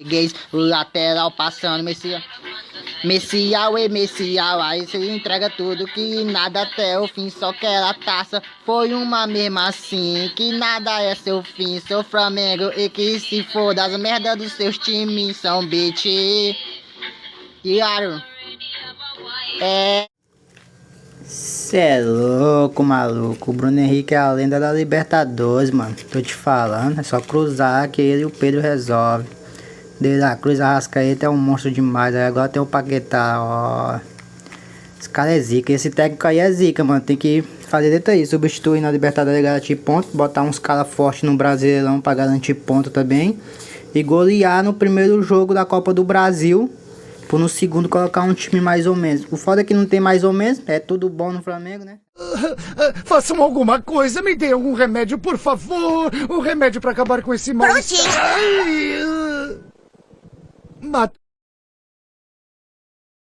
Gays, o lateral passando, Messias. Messial e Messial, aí você entrega tudo que nada até o fim, só quer a taça. Foi uma mesma assim, que nada é seu fim, seu Flamengo, e que se foda as merda dos seus times, são bitch. Claro. Cê é louco, maluco. O Bruno Henrique é a lenda da Libertadores, mano. Tô te falando, é só cruzar que ele e o Pedro resolve. De La Cruz, Arrascaeta é um monstro demais. Aí agora tem o Paquetá, ó. Esse cara é zica. Esse técnico aí é zica, mano. Tem que fazer dentro aí. Substituir na Libertadores, garantir ponto. Botar uns caras fortes no Brasileirão pra garantir ponto também. E golear no primeiro jogo da Copa do Brasil. Por no segundo colocar um time mais ou menos. O foda é que não tem mais ou menos. É tudo bom no Flamengo, né? Façam alguma coisa. Me deem algum remédio, por favor. Um remédio pra acabar com esse mal. Mata.